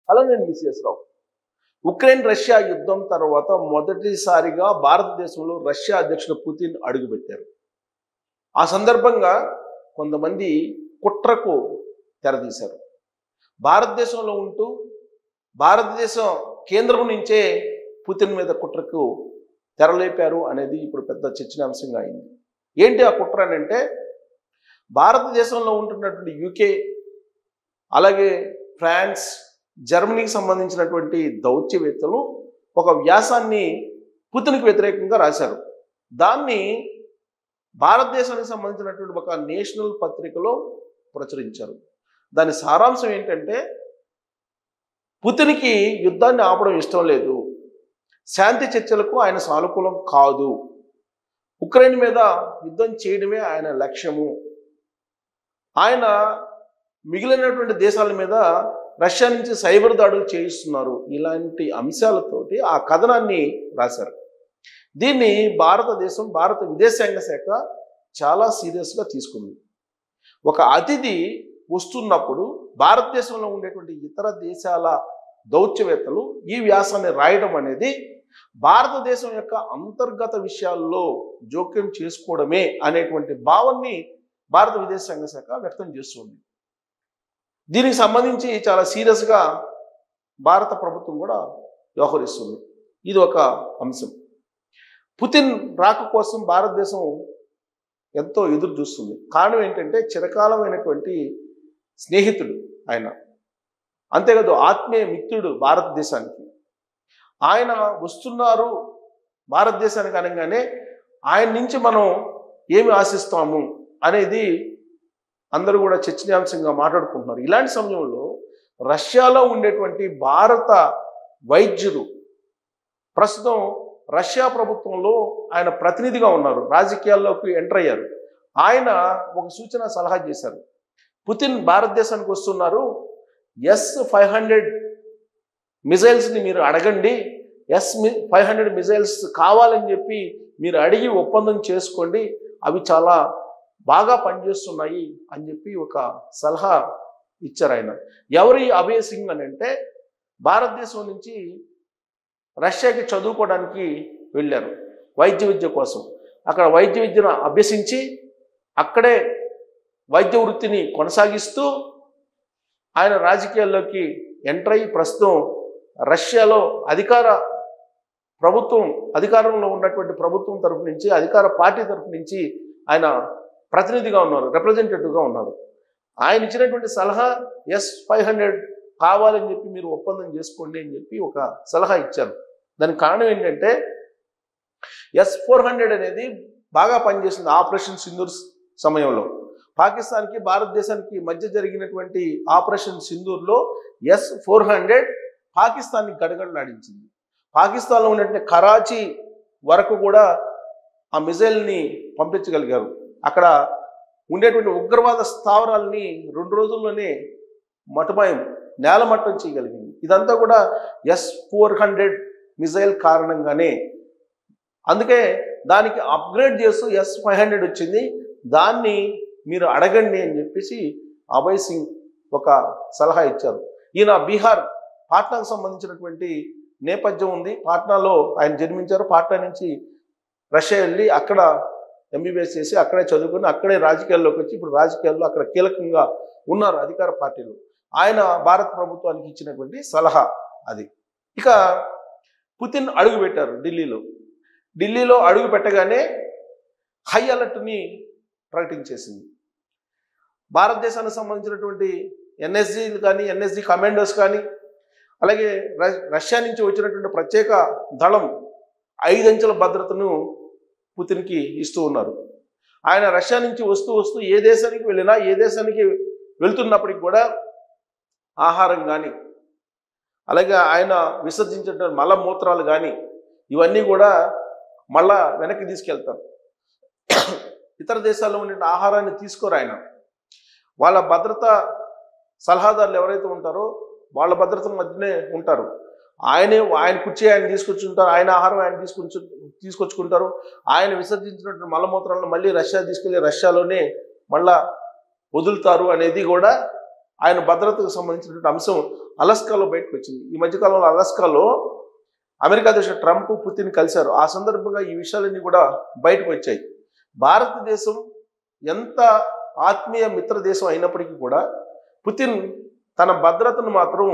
అలానే మిస్ఎస్ రావు. Ukraine Russia యుద్ధం తర్వాత మొదటిసారిగా భారతదేశంలో రష్యా అధ్యక్షుడు పుతిన్ అడుగుపెట్టారు. ఆ సందర్భంగా కొంతమంది కుట్రకు తెరదీశారు. భారతదేశంలో ఉంటూ భారతదేశం కేంద్రం నుంచే పుతిన్ మీద కుట్రకు తెరలేపారు అనేది ఇప్పుడు పెద్ద చర్చనీయాంశంగా అయింది. ఏంటి ఆ కుట్ర అని అంటే, భారతదేశంలో ఉంటున్నటువంటి యూకే, అలాగే ఫ్రాన్స్, జర్మనీకి సంబంధించినటువంటి దౌత్యవేత్తలు ఒక వ్యాసాన్ని పుతిన్కి వ్యతిరేకంగా రాశారు. దాన్ని భారతదేశానికి సంబంధించినటువంటి ఒక నేషనల్ పత్రికలో ప్రచురించారు. దాని సారాంశం ఏంటంటే, పుతిన్కి యుద్ధాన్ని ఆపడం ఇష్టం లేదు, శాంతి చర్చలకు ఆయన సానుకూలం కాదు, ఉక్రెయిన్ మీద యుద్ధం చేయడమే ఆయన లక్ష్యము, ఆయన మిగిలినటువంటి దేశాల మీద రష్యా నుంచి సైబర్ దాడులు చేయిస్తున్నారు, ఇలాంటి అంశాలతోటి ఆ కథనాన్ని రాశారు. దీన్ని భారతదేశం, భారత విదేశాంగ శాఖ చాలా సీరియస్గా తీసుకుంది. ఒక అతిథి వస్తున్నప్పుడు భారతదేశంలో ఉండేటువంటి ఇతర దేశాల దౌత్యవేత్తలు ఈ వ్యాసాన్ని రాయడం అనేది భారతదేశం యొక్క అంతర్గత విషయాల్లో జోక్యం చేసుకోవడమే అనేటువంటి భావాన్ని భారత విదేశాంగ శాఖ వ్యక్తం చేస్తుంది. దీనికి సంబంధించి చాలా సీరియస్గా భారత ప్రభుత్వం కూడా వ్యవహరిస్తుంది. ఇది ఒక అంశం. పుతిన్ రాక కోసం భారతదేశం ఎంతో ఎదురు చూస్తుంది. కారణం ఏంటంటే, చిరకాలమైనటువంటి స్నేహితుడు ఆయన, అంతేకాదు ఆత్మీయ మిత్రుడు భారతదేశానికి. ఆయన వస్తున్నారు భారతదేశానికి అనగానే ఆయన నుంచి మనం ఏమి ఆశిస్తాము అనేది అందరూ కూడా చర్చనీయాంశంగా మాట్లాడుకుంటున్నారు. ఇలాంటి సమయంలో రష్యాలో ఉండేటువంటి భారత వైద్యులు ప్రస్తుతం రష్యా ప్రభుత్వంలో ఆయన ప్రతినిధిగా ఉన్నారు, రాజకీయాల్లోకి ఎంటర్ అయ్యారు. ఆయన ఒక సూచన సలహా చేశారు. పుతిన్ భారతదేశానికి వస్తున్నారు, S-500 మిజైల్స్ని మీరు అడగండి, S-500 మిజైల్స్ కావాలని చెప్పి మీరు అడిగి ఒప్పందం చేసుకోండి, అవి చాలా బాగా పనిచేస్తున్నాయి అని చెప్పి ఒక సలహా ఇచ్చారు ఆయన. ఎవరి అభయ్ సింగ్ అని అంటే, భారతదేశం నుంచి రష్యాకి చదువుకోవడానికి వెళ్ళారు వైద్య విద్య కోసం. అక్కడ వైద్య విద్యను అభ్యసించి అక్కడే వైద్య వృత్తిని కొనసాగిస్తూ ఆయన రాజకీయాల్లోకి ఎంటర్ అయ్యి ప్రస్తుతం రష్యాలో అధికారంలో ఉన్నటువంటి ప్రభుత్వం తరఫు నుంచి, అధికార పార్టీ తరఫు నుంచి ఆయన ప్రతినిధిగా ఉన్నారు, రిప్రజెంటేటివ్గా ఉన్నారు. ఆయన ఇచ్చినటువంటి సలహా S-500 కావాలని చెప్పి మీరు ఒప్పందం చేసుకోండి అని చెప్పి ఒక సలహా ఇచ్చారు. దానికి కారణం ఏంటంటే, S-400 అనేది బాగా పనిచేసింది ఆపరేషన్ సింధూర్ సమయంలో. పాకిస్తాన్కి భారతదేశానికి మధ్య జరిగినటువంటి ఆపరేషన్ సింధూర్లో S-400 పాకిస్తాన్ని గడగడలాడించింది. పాకిస్తాన్లో ఉన్నటువంటి కరాచీ వరకు కూడా ఆ మిజైల్ని పంపించగలిగారు. అక్కడ ఉండేటువంటి ఉగ్రవాద స్థావరాలని 2 రోజుల్లోనే నేలమట్టం చేయగలిగింది. ఇదంతా కూడా S-400 మిజైల్ కారణంగానే. అందుకే దానికి అప్గ్రేడ్ చేస్తూ S-500 వచ్చింది, దాన్ని మీరు అడగండి అని చెప్పేసి అభయ్ సింగ్ ఒక సలహా ఇచ్చారు. ఈయన బీహార్ పాట్నాకు సంబంధించినటువంటి నేపథ్యం ఉంది. పాట్నాలో ఆయన జన్మించారు. పాట్నా నుంచి రష్యా వెళ్ళి అక్కడ MBBS చేసి అక్కడే చదువుకుని అక్కడే రాజకీయాల్లోకి వచ్చి ఇప్పుడు రాజకీయాల్లో అక్కడ కీలకంగా ఉన్నారు అధికార పార్టీలు. ఆయన భారత ప్రభుత్వానికి ఇచ్చినటువంటి సలహా అది. ఇక పుతిన్ అడుగు పెట్టారు ఢిల్లీలో అడుగు పెట్టగానే హై అలర్ట్ని ప్రకటించేసింది. భారతదేశానికి సంబంధించినటువంటి NSGలు కానీ, NSG కమాండోస్ కానీ, అలాగే రష్యా నుంచి వచ్చినటువంటి ప్రత్యేక దళం 5 అంచెల భద్రతను పుతిన్కి ఇస్తూ ఉన్నారు. ఆయన రష్యా నుంచి వస్తూ ఏ దేశానికి వెళ్ళినా, ఏ దేశానికి వెళ్తున్నప్పటికి కూడా ఆహారం కానీ, అలాగే ఆయన విసర్జించిన మలమూత్రాలు కానీ ఇవన్నీ కూడా మళ్ళా వెనక్కి తీసుకెళ్తారు. ఇతర దేశాల్లో ఉండే ఆహారాన్ని తీసుకోరు ఆయన. వాళ్ళ భద్రతా సలహాదారులు ఎవరైతే ఉంటారో వాళ్ళ భద్రత మధ్యనే ఉంటారు. ఆయన కుర్చీ ఆయన తీసుకొచ్చుకుంటారు, ఆయన ఆహారం ఆయన తీసుకొచ్చుకుంటారు. ఆయన విసర్జించినటువంటి మలమూత్రాలను మళ్ళీ రష్యా తీసుకెళ్ళి రష్యాలోనే మళ్ళా వదులుతారు అనేది కూడా ఆయన భద్రతకు సంబంధించినటువంటి అంశం అలస్కాలో బయటకు వచ్చింది. ఈ మధ్యకాలంలో అలస్కాలో అమెరికా అధ్యక్షుడు ట్రంప్ పుతిన్ కలిశారు. ఆ సందర్భంగా ఈ విషయాలన్నీ కూడా బయటకు వచ్చాయి. భారతదేశం ఎంత ఆత్మీయ మిత్ర దేశం అయినప్పటికీ కూడా పుతిన్ తన భద్రతను మాత్రం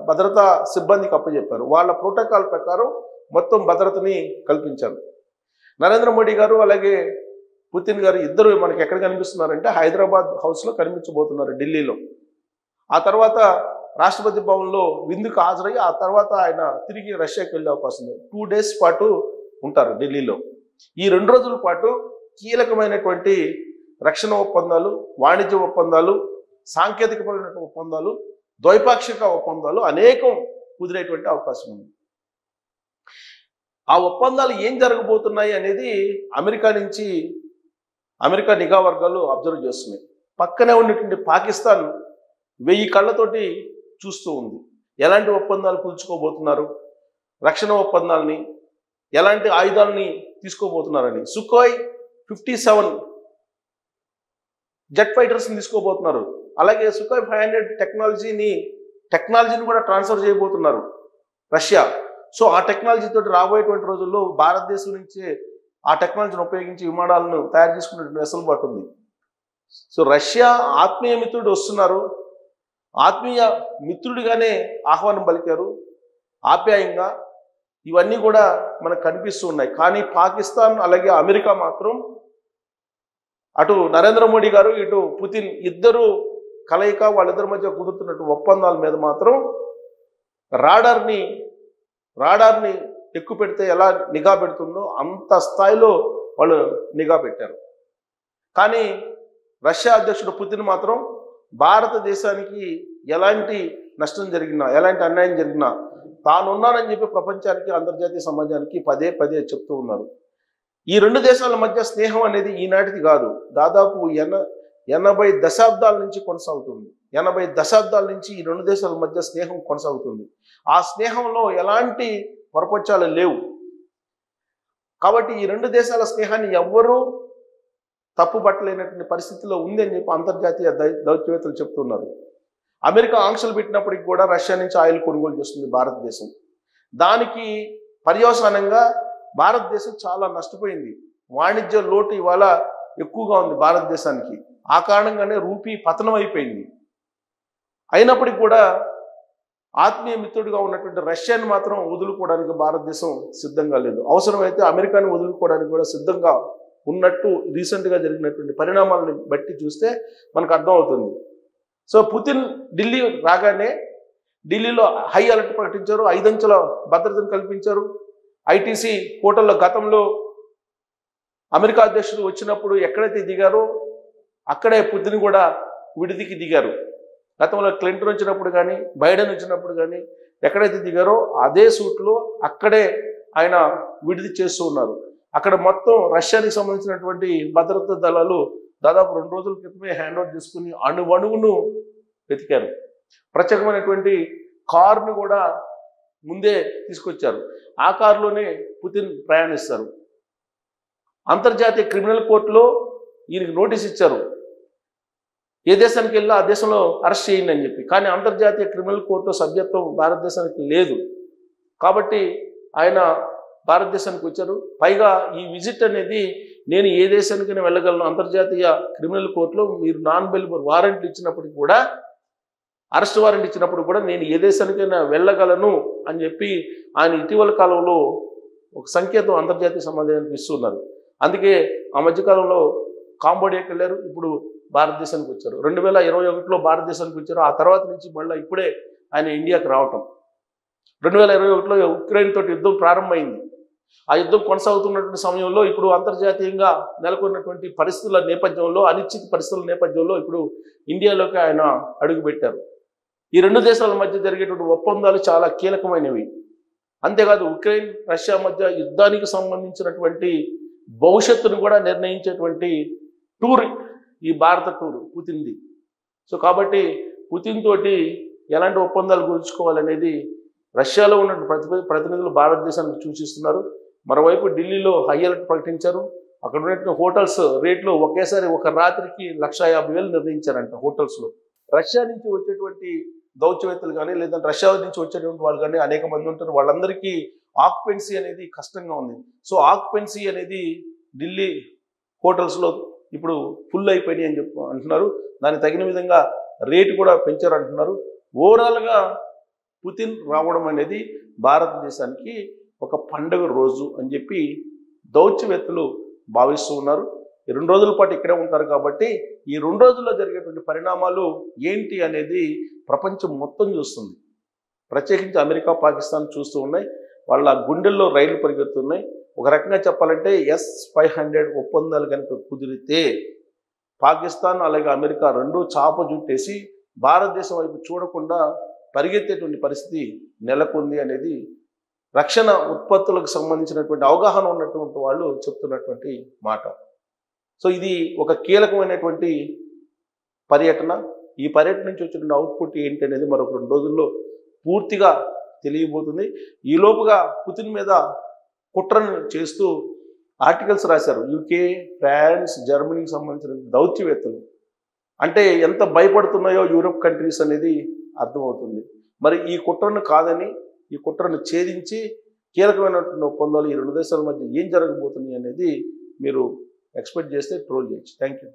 భద్రతా సిబ్బందికి అప్పచెప్పారు. వాళ్ళ ప్రోటోకాల్ ప్రకారం మొత్తం భద్రతని కల్పించారు. నరేంద్ర మోడీ గారు అలాగే పుతిన్ గారు ఇద్దరు మనకి ఎక్కడ కనిపిస్తున్నారంటే హైదరాబాద్ హౌస్లో కనిపించబోతున్నారు, ఢిల్లీలో. ఆ తర్వాత రాష్ట్రపతి భవన్లో విందుకు హాజరయ్యి ఆ తర్వాత ఆయన తిరిగి రష్యాకి వెళ్ళే అవకాశం ఉంది. 2 days పాటు ఉంటారు ఢిల్లీలో. ఈ 2 రోజుల పాటు కీలకమైనటువంటి రక్షణ ఒప్పందాలు, వాణిజ్య ఒప్పందాలు, సాంకేతికపరమైన ఒప్పందాలు, ద్వైపాక్షిక ఒప్పందాలు అనేకం కుదిరేటువంటి అవకాశం ఉంది. ఆ ఒప్పందాలు ఏం జరగబోతున్నాయి అనేది అమెరికా నిఘా వర్గాలు అబ్జర్వ్ చేస్తున్నాయి. పక్కనే ఉన్నటువంటి పాకిస్తాన్ 1000 కళ్ళతోటి చూస్తూ ఉంది. ఎలాంటి ఒప్పందాలు కుదుర్చుకోబోతున్నారు, రక్షణ ఒప్పందాలని, ఎలాంటి ఆయుధాలని తీసుకోబోతున్నారని. సుఖోయ్ 57 జెట్ ఫైటర్స్ని తీసుకోబోతున్నారు. అలాగే సుఖోయ్ 500 టెక్నాలజీని కూడా ట్రాన్స్ఫర్ చేయబోతున్నారు రష్యా. సో ఆ టెక్నాలజీ తోటి రాబోయేటువంటి రోజుల్లో భారతదేశం నుంచే ఆ టెక్నాలజీని ఉపయోగించి విమానాలను తయారు చేసుకునేటువంటి వెసులుబాటు ఉంది. సో రష్యా ఆత్మీయ మిత్రుడు వస్తున్నారు, ఆత్మీయ మిత్రుడిగానే ఆహ్వానం పలికారు, ఆప్యాయంగా. ఇవన్నీ కూడా మనకు కనిపిస్తూ ఉన్నాయి. కానీ పాకిస్తాన్ అలాగే అమెరికా మాత్రం, అటు నరేంద్ర మోడీ గారు ఇటు పుతిన్ ఇద్దరు కలయిక, వాళ్ళిద్దరి మధ్య కుదురుతున్నట్టు ఒప్పందాల మీద మాత్రం రాడార్ని ఎక్కువ పెడితే ఎలా నిఘా పెడుతుందో అంత స్థాయిలో వాళ్ళు నిఘా పెట్టారు. కానీ రష్యా అధ్యక్షుడు పుతిన్ మాత్రం భారతదేశానికి ఎలాంటి నష్టం జరిగినా, ఎలాంటి అన్యాయం జరిగినా తానున్నానని చెప్పి ప్రపంచానికి, అంతర్జాతీయ సమాజానికి పదే పదే చెప్తూ ఉన్నారు. ఈ 2 దేశాల మధ్య స్నేహం అనేది ఈనాటిది కాదు, దాదాపు 80 దశాబ్దాల నుంచి కొనసాగుతుంది. 80 దశాబ్దాల నుంచి ఈ 2 దేశాల మధ్య స్నేహం కొనసాగుతుంది. ఆ స్నేహంలో ఎలాంటి పొరపచ్చాలు లేవు. కాబట్టి ఈ 2 దేశాల స్నేహాన్ని ఎవ్వరూ తప్పుపట్టలేనటువంటి పరిస్థితిలో ఉంది అని చెప్పి అంతర్జాతీయ దౌత్యవేత్తలు చెప్తున్నారు. అమెరికా ఆంక్షలు పెట్టినప్పటికీ కూడా రష్యా నుంచి ఆయిల్ కొనుగోలు చేస్తుంది భారతదేశం. దానికి పర్యవసానంగా భారతదేశం చాలా నష్టపోయింది. వాణిజ్య లోటు ఇవాళ ఎక్కువగా ఉంది భారతదేశానికి. ఆ కారణంగానే రూపీ పతనం అయిపోయింది. అయినప్పటికీ కూడా ఆత్మీయ మిత్రుడిగా ఉన్నటువంటి రష్యాని మాత్రం వదులుకోవడానికి భారతదేశం సిద్ధంగా లేదు. అవసరమైతే అమెరికాని వదులుకోవడానికి కూడా సిద్ధంగా ఉన్నట్టు రీసెంట్గా జరిగినటువంటి పరిణామాలను బట్టి చూస్తే మనకు అర్థమవుతుంది. సో పుతిన్ ఢిల్లీ రాగానే ఢిల్లీలో హై అలర్ట్ ప్రకటించారు, 5 అంచెల భద్రతను కల్పించారు. ఐటీసీ హోటల్లో గతంలో అమెరికా అధ్యక్షుడు వచ్చినప్పుడు ఎక్కడైతే దిగారో అక్కడే పుతిన్ కూడా విడిదికి దిగారు. గతంలో క్లింటన్ వచ్చినప్పుడు కానీ, బైడెన్ వచ్చినప్పుడు కానీ ఎక్కడైతే దిగారో అదే సూట్లో అక్కడే ఆయన విడిది చేస్తూ ఉన్నారు. అక్కడ మొత్తం రష్యానికి సంబంధించినటువంటి భద్రతా దళాలు దాదాపు 2 రోజుల క్రితమే హ్యాండ్ ఓవర్ చేసుకుని అణువణువును వెతికారు. ప్రత్యేకమైనటువంటి కారును కూడా ముందే తీసుకొచ్చారు. ఆ కారులోనే పుతిన్ ప్రయాణిస్తారు. అంతర్జాతీయ క్రిమినల్ కోర్టులో ఈయనకి నోటీస్ ఇచ్చారు, ఏ దేశానికి వెళ్ళినా ఆ దేశంలో అరెస్ట్ చేయండి అని చెప్పి. కానీ అంతర్జాతీయ క్రిమినల్ కోర్టు సభ్యత్వం భారతదేశానికి లేదు. కాబట్టి ఆయన భారతదేశానికి వచ్చారు. పైగా ఈ విజిట్ అనేది నేను ఏ దేశానికైనా వెళ్ళగలను, అంతర్జాతీయ క్రిమినల్ కోర్టులో మీరు నాన్ బెయిలబుల్ వారెంట్లు ఇచ్చినప్పటికీ కూడా, అరెస్ట్ వారెంట్ ఇచ్చినప్పుడు కూడా నేను ఏ దేశానికైనా వెళ్ళగలను అని చెప్పి ఆయన ఇటీవల కాలంలో ఒక సంకేతం అంతర్జాతీయ సమాజానికి ఇస్తున్నారు. అందుకే ఆ మధ్యకాలంలో కాంబోడియాకి వెళ్ళారు, ఇప్పుడు భారతదేశానికి వచ్చారు. 2021లో భారతదేశానికి వచ్చారు. ఆ తర్వాత నుంచి మళ్ళీ ఇప్పుడే ఆయన ఇండియాకి రావటం. 2021లో ఉక్రెయిన్ తోటి యుద్ధం ప్రారంభమైంది. ఆ యుద్ధం కొనసాగుతున్నటువంటి సమయంలో ఇప్పుడు అంతర్జాతీయంగా నెలకొన్నటువంటి పరిస్థితుల నేపథ్యంలో, అనిశ్చిత పరిస్థితుల నేపథ్యంలో ఇప్పుడు ఇండియాలోకి ఆయన అడుగుపెట్టారు. ఈ 2 దేశాల మధ్య జరిగేటువంటి ఒప్పందాలు చాలా కీలకమైనవి. అంతేకాదు ఉక్రెయిన్ రష్యా మధ్య యుద్ధానికి సంబంధించినటువంటి భవిష్యత్తును కూడా నిర్ణయించేటువంటి టూర్ ఈ భారత టూర్ పుతిన్ది. సో కాబట్టి పుతిన్ తోటి ఎలాంటి ఒప్పందాలు కుదుర్చుకోవాలనేది రష్యాలో ఉన్న ప్రతినిధులు భారతదేశానికి సూచిస్తున్నారు. మరోవైపు ఢిల్లీలో హై అలర్ట్ ప్రకటించారు. అక్కడ ఉన్నటువంటి హోటల్స్ రేట్లు ఒకేసారి ఒక రాత్రికి 1,50,000 నిర్ణయించారంట హోటల్స్లో. రష్యా నుంచి వచ్చేటువంటి దౌత్యవేత్తలు కానీ లేదంటే రష్యా నుంచి వచ్చేటువంటి వాళ్ళు కానీ అనేక మంది ఉంటారు. వాళ్ళందరికీ ఆక్యుపెన్సీ అనేది కష్టంగా ఉంది. సో ఆక్యుపెన్సీ అనేది ఢిల్లీ హోటల్స్లో ఇప్పుడు ఫుల్ అయిపోయినాయి అని అంటున్నారు. దానికి తగిన విధంగా రేటు కూడా పెంచారు అంటున్నారు. ఓవరాల్గా పుతిన్ రావడం అనేది భారతదేశానికి ఒక పండుగ రోజు అని చెప్పి దౌత్యవేత్తలు భావిస్తూ ఉన్నారు. ఈ 2 రోజుల పాటు ఇక్కడే ఉంటారు కాబట్టి ఈ 2 రోజుల్లో జరిగేటువంటి పరిణామాలు ఏంటి అనేది ప్రపంచం మొత్తం చూస్తుంది. ప్రత్యేకించి అమెరికా, పాకిస్తాన్ చూస్తూ ఉన్నాయి. వాళ్ళ గుండెల్లో రైళ్లు పరిగెత్తున్నాయి. ఒక రకంగా చెప్పాలంటే S-500 ఒప్పందాలు కనుక కుదిరితే పాకిస్తాన్ అలాగే అమెరికా రెండూ చాప జుట్టేసి భారతదేశం వైపు చూడకుండా పరిగెత్తేటువంటి పరిస్థితి నెలకొంది అనేది రక్షణ ఉత్పత్తులకు సంబంధించినటువంటి అవగాహన ఉన్నటువంటి వాళ్ళు చెప్తున్నటువంటి మాట. సో ఇది ఒక కీలకమైనటువంటి పర్యటన. ఈ పర్యటన నుంచి వచ్చిన అవుట్పుట్ ఏంటి అనేది మరొక 2 రోజుల్లో పూర్తిగా తెలియబోతుంది. ఈ లోపుగా పుతిన్ మీద కుట్రను చేస్తూ ఆర్టికల్స్ రాశారు UK, ఫ్రాన్స్, జర్మనీకి సంబంధించిన దౌత్యవేత్తలు. అంటే ఎంత భయపడుతున్నాయో యూరోప్ కంట్రీస్ అనేది అర్థమవుతుంది. మరి ఈ కుట్రను కాదని, ఈ కుట్రను ఛేదించి కీలకమైనటువంటి ఒప్పందాలు ఈ 2 దేశాల మధ్య ఏం జరగబోతుంది అనేది మీరు ఎక్స్పెక్ట్ చేస్తే ట్రోల్ చేయొచ్చు. Thank you.